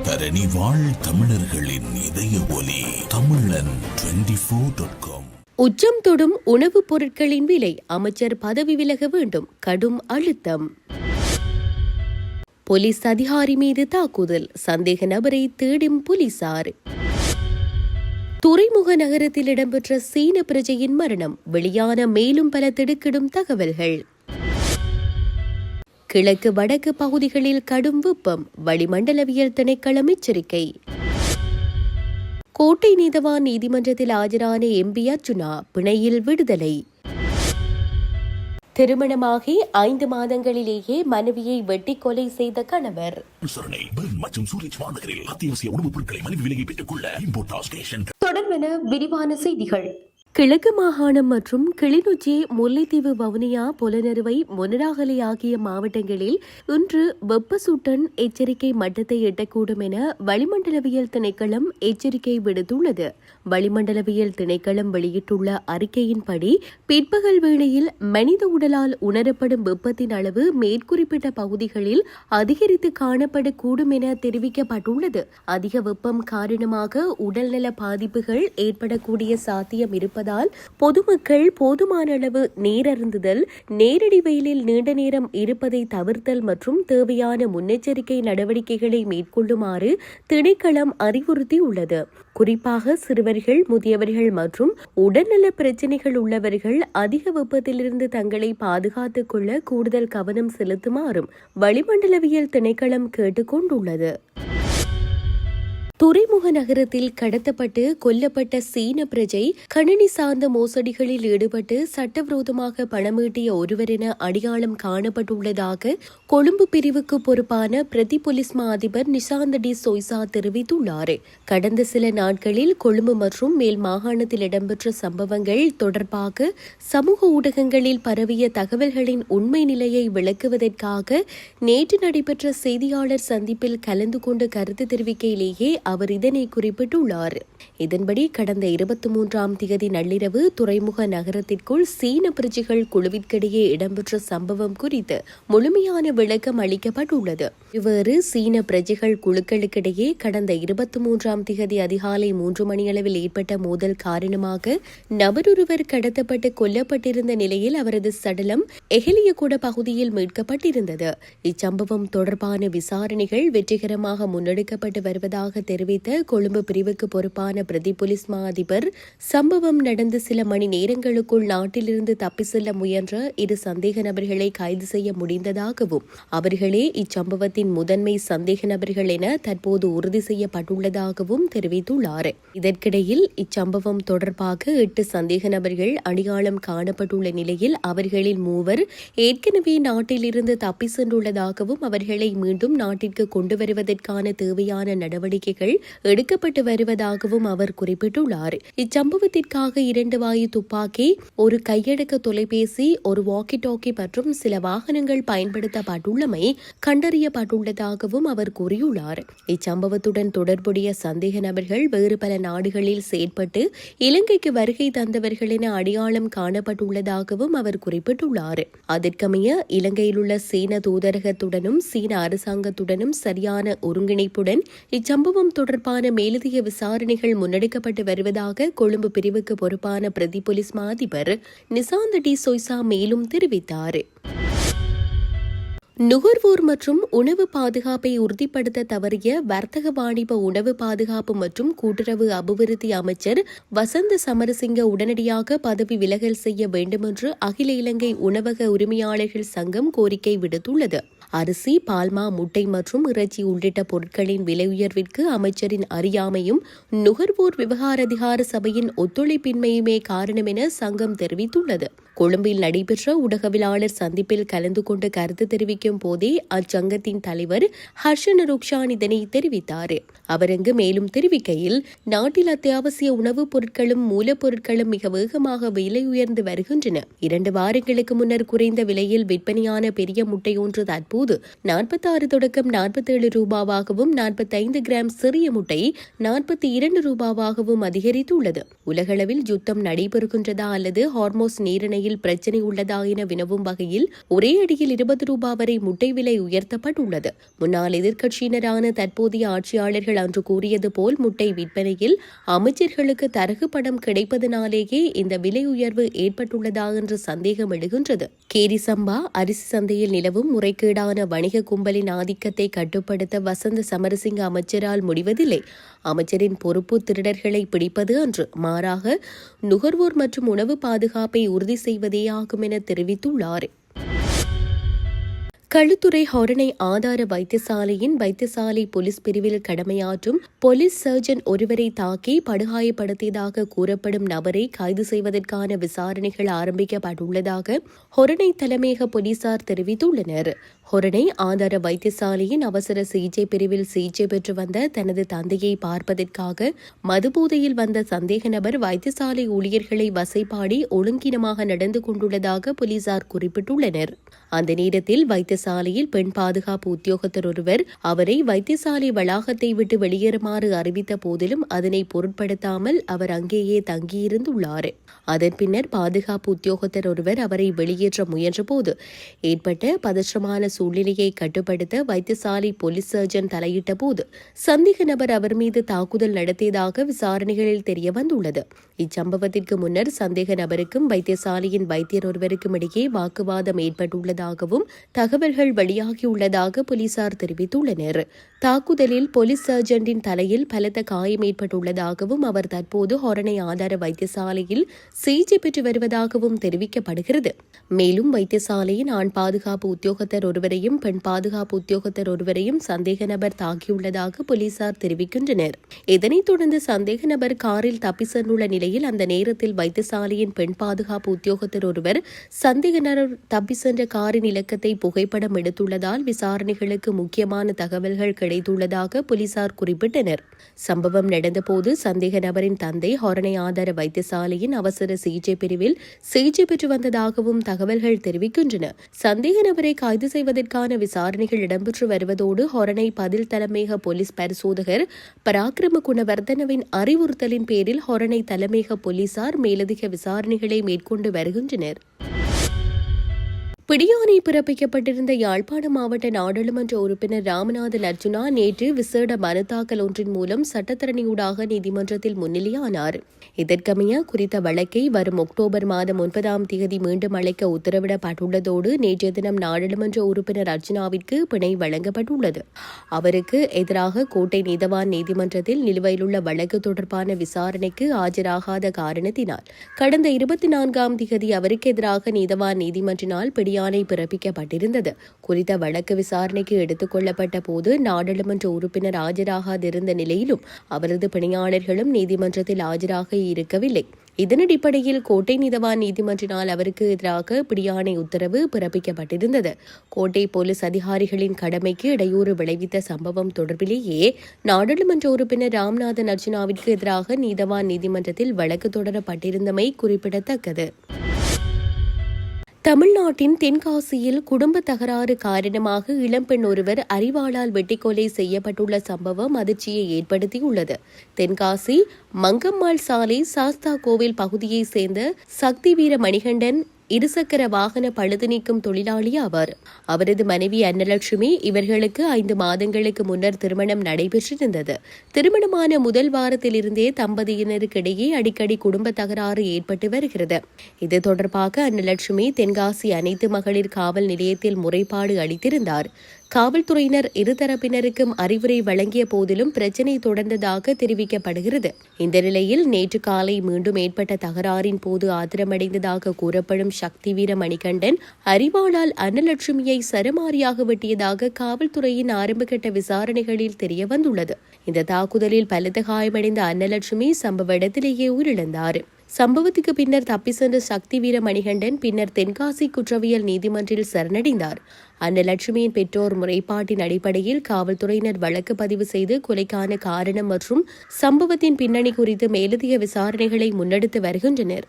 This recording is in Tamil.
தரணி வாழ் தமிழர்களின் இதய ஒலி தமிழன் 24.com. உச்சம் தொடும் உணவுப் பொருட்களின் விலை, அமைச்சர் பதவி விலக வேண்டும், கடும் அழுத்தம். போலீஸ் அதிகாரி மீது தாக்குதல், சந்தேக நபரை தேடும் போலீசார். துறைமுக நகரத்தில் இடம்பெற்ற சீன பிரஜையின் மரணம், வெளியான மேலும் பல திடுக்கிடும் தகவல்கள். கிழக்கு வடக்கு பகுதிகளில் கடும் வெப்பம், வளிமண்டலவியல் திணைக்களம் எச்சரிக்கை. கோட்டை நீதவான் நீதிமன்றத்தில் ஆஜரான எம்பி அர்ஜுனா பிணையில் விடுதலை. திருமணமாகி 5 மாதங்களிலேயே மனைவியை வெட்டி கொலை செய்த கணவர். தொடர்பென விரிவான செய்திகள். கிழக்கு மாகாணம் மற்றும் கிளிநொச்சி, முல்லைத்தீவு, வவுனியா, புலனறுவை, மொனராகலை ஆகிய மாவட்டங்களில் இன்று வெப்பசூட்டன் எச்சரிக்கை மட்டத்தை எட்டக்கூடும் என வளிமண்டலவியல் திணைக்களம் எச்சரிக்கை விடுத்துள்ளது. வளிமண்டலவியல் திணைக்களம் வெளியிட்டுள்ள அறிக்கையின்படி பிற்பகல் வேளையில் மனித உடலால் உணரப்படும் வெப்பத்தின் அளவு மேற்குறிப்பிட்ட பகுதிகளில் அதிகரித்து காணப்படக்கூடும் என தெரிவிக்கப்பட்டுள்ளது. அதிக வெப்பம் காரணமாக உடல்நல பாதிப்புகள் ஏற்படக்கூடிய சாத்தியம் இருப்பதால் பொதுமக்கள் போதுமான அளவு நீரருந்துதல், நேரடி வெயிலில் நீண்ட நேரம் இருப்பதை தவிர்த்தல் மற்றும் தேவையான முன்னெச்சரிக்கை நடவடிக்கைகளை மேற்கொள்ளுமாறு திணைக்களம் அறிவுறுத்தியுள்ளது. குறிப்பாக சிறுவர்கள், முதியவர்கள் மற்றும் உடல்நல பிரச்சினைகள் உள்ளவர்கள் அதிக வெப்பத்திலிருந்து தங்களை பாதுகாத்துக் கொள்ள கூடுதல் கவனம் செலுத்துமாறும் வளிமண்டலவியல் திணைக்களம் கேட்டுக் கொண்டுள்ளது. துறைமுக நகரத்தில் கடத்தப்பட்டு கொல்லப்பட்ட சீன பிரஜை கணினி சார்ந்த மோசடிகளில் ஈடுபட்டு சட்டவிரோதமாக பணமீட்டிய ஒருவர் என அடையாளம் காணப்பட்டுள்ளதாக கொழும்பு பிரிவுக்கு பொறுப்பான பிரதி போலீஸ் மா அதிபர் நிசாந்த டி சொய்சா தெரிவித்துள்ளார். கடந்த சில நாட்களில் கொழும்பு மற்றும் மேல் மாகாணத்தில் இடம்பெற்ற சம்பவங்கள் தொடர்பாக சமூக ஊடகங்களில் பரவிய தகவல்களின் உண்மை நிலையை விளக்குவதற்காக நேற்று நடைபெற்ற செய்தியாளர் சந்திப்பில் கலந்து கொண்டு கருத்து தெரிவிக்கையிலேயே அவர் இதனை குறிப்பிட்டுள்ளார். இதன்படி கடந்த 23ஆம் தேதி நள்ளிரவு துறைமுக நகரத்திற்குள் சீன பிரஜைகள் குழுவிற்கிடையே இடம்பெற்ற சம்பவம் குறித்து முழுமையான விளக்கம் அளிக்கப்பட்டுள்ளது. இவ்வாறு சீன பிரஜைகள் குழுக்களுக்கிடையே கடந்த 23ஆம் தேதி அதிகாலை 3 மணியளவில் ஏற்பட்ட மோதல் காரணமாக நபரொருவர் கடத்தப்பட்டு கொல்லப்பட்டிருந்த நிலையில் அவரது சடலம் எஹலியகுட பகுதியில் மீட்கப்பட்டிருந்தது. இச்சம்பவம் தொடர்பான விசாரணைகள் வெற்றிகரமாக முன்னெடுக்கப்பட்டு வருவதாக தெரிவித்த கொழும்பு பிரிவுக்கு பொறுப்பான பிரதி போலீஸ் மா அதிபர், சம்பவம் நடந்த சில மணி நேரங்களுக்குள் நாட்டிலிருந்து தப்பி செல்ல முயன்ற 2 சந்தேக நபர்களை கைது செய்ய முடிந்ததாகவும் அவர்களே இச்சம்பவத்தின் முதன்மை சந்தேக நபர்கள் என தற்போது உறுதி செய்யப்பட்டுள்ளதாகவும் தெரிவித்துள்ளார். இதற்கிடையில் இச்சம்பவம் தொடர்பாக 8 சந்தேக நபர்கள் அடையாளம் காணப்பட்டுள்ள நிலையில் அவர்களில் 3 ஏற்கனவே நாட்டிலிருந்து தப்பி சென்றுள்ளதாகவும் அவர்களை மீண்டும் நாட்டிற்கு கொண்டு வருவதற்கான தேவையான நடவடிக்கைகள் எடுக்கப்பட்டு வருவதாகவும் அவர் குறிப்பிட்டுள்ளார். இச்சம்பவத்திற்காக 2 வாயு துப்பாக்கி, ஒரு கையடக்க தொலைபேசி, ஒரு வாக்கி டாக்கி மற்றும் சில வாகனங்கள் பயன்படுத்தப்பட்டுள்ளமை கண்டறியப்பட்டுள்ளதாகவும் அவர் கூறியுள்ளார். இச்சம்பவத்துடன் தொடர்புடைய சந்தேக நபர்கள் வேறு பல நாடுகளில் செயற்பட்டு இலங்கைக்கு வருகை தந்தவர்கள் என அடையாளம் காணப்பட்டுள்ளதாகவும் அவர் குறிப்பிட்டுள்ளார். அதற்கமைய இலங்கையில் உள்ள சீன தூதரகத்துடனும் சீன அரசாங்கத்துடனும் சரியான ஒருங்கிணைப்புடன் இச்சம்பவம் தொடர்பான மேலதிக விசாரணைகள் முன்னெடுக்கப்பட்டு வருவதாக கொழும்பு பிரிவுக்கு பொறுப்பான பிரதி போலீஸ் மா அதிபர் நிசாந்த டி சொய்சா மேலும் தெரிவித்தார். நுகர்வோர் மற்றும் உணவு பாதுகாப்பை உறுதிப்படுத்த தவறிய வர்த்தக வாணிப உணவு பாதுகாப்பு மற்றும் கூட்டுறவு அபிவிருத்தி அமைச்சர் வசந்த சமரசிங்க உடனடியாக பதவி விலகல் செய்ய வேண்டுமென்று அகில இலங்கை உணவக உரிமையாளர்கள் சங்கம் கோரிக்கை விடுத்துள்ளது. அரிசி, பால்மா, முட்டை மற்றும் இறைச்சி உள்ளிட்ட பொருட்களின் விலை உயர்விற்கு அமைச்சரின் அறியாமையும் நுகர்வோர் விவகார அதிகார சபையின் ஒத்துழைப்பின்மையுமே காரணம் என சங்கம் தெரிவித்துள்ளது. கொழும்பில் நடைபெற்ற ஊடகவியலாளர் சந்திப்பில் கலந்து கொண்டு கருத்து தெரிவிக்கும் போதே அச்சங்கத்தின் தலைவர் ஹர்ஷன் ருக்ஷான் இதனை தெரிவித்தார். அவர் அங்கு மேலும் தெரிவிக்கையில், நாட்டில் அத்தியாவசிய உணவுப் பொருட்களும் மூலப்பொருட்களும் மிக வேகமாக விலை உயர்ந்து வருகின்றன. 2 வாரங்களுக்கு முன்னர் குறைந்த விலையில் விற்பனையான பெரிய முட்டை ஒன்று தற்போது 46 தொடக்கம் 47 ரூபாவாகவும் 45 கிராம் சிறிய முட்டை 42 ரூபாவாகவும் அதிகரித்துள்ளது. உலகளவில் யுத்தம் நடைபெறுகின்றதா அல்லது ஹார்மோஸ் நீரிணையில் விலையில் பிரச்சினை உள்ளதா என வினவும் வகையில் ஒரே அடியில் 20 ரூபாய் வரை முட்டை விலை உயர்த்தப்பட்டுள்ளது. முன்னாள் எதிர்க்கட்சியினரான தற்போதைய ஆட்சியாளர்கள் அன்று கூறியது போல் முட்டை விற்பனையில் அமைச்சர்களுக்கு தரகு பணம் கிடைப்பதனாலேயே இந்த விலை உயர்வு ஏற்பட்டுள்ளதா என்ற சந்தேகம் எழுகின்றது. கேரி சம்பா அரிசி சந்தையில் நிலவும் முறைகேடான வணிக கும்பலின் ஆதிக்கத்தை கட்டுப்படுத்த வசந்த சமரசிங்க அமைச்சரால் முடிவதில்லை. அமைச்சரின் பொறுப்பு திருடர்களை பிடிப்பது அன்று, மாறாக நுகர்வோர் மற்றும் உணவு பாதுகாப்பை உறுதி செய்வதே ஆகும் என தெரிவித்துள்ளார். களுத்துறை ஹொரணை ஆதார வைத்தியசாலையின் வைத்தியசாலை போலீஸ் பிரிவில் கடமையாற்றும் போலீஸ் சர்ஜன் ஒருவரை தாக்கி படுகாயப்படுத்தியதாக கூறப்படும் நபரை கைது செய்வதற்கான விசாரணைகள் ஆரம்பிக்கப்பட்டுள்ளதாக ஹொரணை தலைமையக போலீசார் தெரிவித்துள்ளனர். ஹொரணை ஆதார வைத்தியசாலையின் அவசர சிகிச்சை பிரிவில் சிகிச்சை பெற்று வந்த தனது தந்தையை பார்ப்பதற்காக மதுபோதையில் வந்த சந்தேக நபர் வைத்தியசாலை ஊழியர்களை வசைபாடி ஒழுங்கீனமாக நடந்து கொண்டுள்ளதாக போலீசார் குறிப்பிட்டுள்ளனர். அந்த நேரத்தில் வைத்தியசாலையில் பெண் பாதுகாப்பு உத்தியோகத்தர் ஒருவர் அவரை வைத்தியசாலை வளாகத்தை விட்டு வெளியேறுமாறு அறிவித்த போதிலும் அதனை பொருட்படுத்தாமல் அவர் அங்கேயே தங்கியிருந்துள்ளார். அதன் பின்னர் பாதுகாப்பு உத்தியோகத்தர் ஒருவர் அவரை வெளியேற்ற முயன்றபோது ஏற்பட்ட பதற்றமான சூழ்நிலையை கட்டுப்படுத்த வைத்தியசாலை போலீஸ் சர்ஜன் தலையிட்ட போது சந்தேக நபர் அவர் மீது தாக்குதல் நடத்தியதாக விசாரணைகளில் தெரியவந்துள்ளது. இச்சம்பவத்திற்கு முன்னர் சந்தேக நபருக்கும் வைத்தியசாலையின் வைத்தியர் ஒருவருக்கும் இடையே வாக்குவாதம் ஏற்பட்டுள்ளதாகவும் தகவல்கள் வெளியாகியுள்ளதாக போலீசார் தெரிவித்துள்ளனர். தாக்குதலில் போலீஸ் சர்ஜன்டின் தலையில் பலத்த காயம் ஏற்பட்டுள்ளதாகவும் அவர் தற்போது ஹொரணை ஆதார வைத்தியசாலையில் சிகிச்சை பெற்று வருவதாகவும் தெரிவிக்கப்படுகிறது. மேலும் வைத்தியசாலையின் ஆண் பாதுகாப்பு உத்தியோகத்தர் ஒருவரையும் பெண் பாதுகாப்பு உத்தியோகத்தர் ஒருவரையும் சந்தேக நபர் தாக்கியுள்ளதாக போலீசார் தெரிவிக்கின்றனர். இதனைத் தொடர்ந்து சந்தேக நபர் காரில் தப்பி சென்றுள்ள நிலையில் அந்த நேரத்தில் வைத்தியசாலையின் பெண் பாதுகாப்பு உத்தியோகத்தர் ஒருவர் சந்தேக நபர் தப்பி சென்ற காரின் இலக்கத்தை புகைப்படம் எடுத்துள்ளதால் விசாரணைகளுக்கு முக்கியமான தகவல்கள் கிடைத்துள்ளதாக போலீசார் குறிப்பிட்டனர். சம்பவம் நடந்தபோது சந்தேக நபரின் தந்தை ஹொரணை ஆதார வைத்தியசாலையின் அவசர சிகிச்சை பிரிவில் சிகிச்சை பெற்று வந்ததாகவும் தகவல்கள் தெரிவிக்கின்றன. சந்தேக நபரை கைது செய்வதற்கான விசாரணைகள் இடம்பெற்று வருவதோடு ஹொரணை பதில் தலைமையக போலீஸ் பரிசோதகர் பராக்கிரம குணவர்தனவின் அறிவுறுத்தலின் பேரில் ஹொரணை தலைமையக போலீசார் மேலதிக விசாரணைகளை மேற்கொண்டு வருகின்றனர். பிடியாணை பிறப்பிக்கப்பட்டிருந்த யாழ்ப்பாண மாவட்ட நாடாளுமன்ற உறுப்பினர் ராமநாதன் அர்ஜுனா நேற்று விசேட மனு தாக்கல் ஒன்றின் மூலம் சட்டத்தரணியூடாக நீதிமன்றத்தில் முன்னிலையானார். இதற்கமைய குறித்த வழக்கை வரும் அக்டோபர் மாதம் 9ஆம் தேதி மீண்டும் அழைக்க உத்தரவிடப்பட்டுள்ளதோடு நேற்றைய தினம் நாடாளுமன்ற உறுப்பினர் அர்ஜுனாவிற்கு பிணை வழங்கப்பட்டுள்ளது. அவருக்கு எதிராக கோட்டை நீதவான் நீதிமன்றத்தில் நிலுவையிலுள்ள வழக்கு தொடர்பான விசாரணைக்கு ஆஜராகாத காரணத்தினால் கடந்த 24ஆம் தேதி அவருக்கு எதிராக நீதவான் நீதிமன்றினால் பிடியாணை பிறப்பிக்கப்பட்டிருந்தது. குறித்த வழக்கு விசாரணைக்கு எடுத்துக் கொள்ளப்பட்ட போது நாடாளுமன்ற உறுப்பினர் ஆஜராகாதிருந்த நிலையிலும் அவரது பணியாளர்களும் நீதிமன்றத்தில் ஆஜராக இருக்கவில்லை. இதனடிப்படையில் கோட்டை நீதவான் நீதிமன்றினால் அவருக்கு எதிராக பிடியாணை உத்தரவு பிறப்பிக்கப்பட்டிருந்தது. கோட்டை போலீஸ் அதிகாரிகளின் கடமைக்கு இடையூறு விளைவித்த சம்பவம் தொடர்பிலேயே நாடாளுமன்ற உறுப்பினர் ராமநாதன் அர்ஜுனாவிற்கு எதிராக நீதவான் நீதிமன்றத்தில் வழக்கு தொடரப்பட்டிருந்தமை குறிப்பிடத்தக்கது. தமிழ்நாட்டின் தென்காசியில் குடும்ப தகராறு காரணமாக இளம்பெண் ஒருவர் அரிவாளால் வெட்டிக்கொலை செய்யப்பட்டுள்ள சம்பவம் அதிர்ச்சியை ஏற்படுத்தியுள்ளது. தென்காசி மங்கம்மாள் சாலை சாஸ்தா கோவில் பகுதியைச் சேர்ந்த சக்தி வீர மணிகண்டன் இருசக்கர வாகன பழுது நீக்கும் தொழிலாளி ஆவார். அவரது மனைவி அன்னலட்சுமி. இவர்களுக்கு 5 மாதங்களுக்கு முன்னர் திருமணம் நடைபெற்றிருந்தது. திருமணமான முதல் வாரத்திலிருந்தே தம்பதியினருக்கிடையே அடிக்கடி குடும்ப தகராறு ஏற்பட்டு வருகிறது. இது தொடர்பாக அன்னலட்சுமி தென்காசி அனைத்து மகளிர் காவல் நிலையத்தில் முறைப்பாடு அளித்திருந்தார். காவல்துறையினர் இருதரப்பினருக்கும் அறிவுரை வழங்கிய போதிலும் பிரச்சினை தொடர்ந்ததாக தெரிவிக்கப்படுகிறது. இந்த நிலையில் நேற்று காலை மீண்டும் ஏற்பட்ட தகராறின் போது ஆத்திரமடைந்ததாக கூறப்படும் சக்தி வீர மணிகண்டன் அரிவாளால் அன்னலட்சுமியை சரமாரியாக வெட்டியதாக காவல்துறையின் ஆரம்பகட்ட விசாரணைகளில் தெரியவந்துள்ளது. இந்த தாக்குதலில் பலத்த காயமடைந்த அன்னலட்சுமி சம்பவ இடத்திலேயே உயிரிழந்தார். சம்பவத்துக்கு பின்னர் தப்பி சென்ற சக்தி வீர மணிகண்டன் பின்னர் தென்காசி குற்றவியல் நீதிமன்றில் சரணடைந்தார். அன்னலட்சுமியின் பெற்றோர் முறைப்பாட்டின் அடிப்படையில் காவல்துறையினர் வழக்கு பதிவு செய்து கொலைக்கான காரணம் மற்றும் சம்பவத்தின் பின்னணி குறித்து மேலதிக விசாரணைகளை முன்னெடுத்து வருகின்றனர்.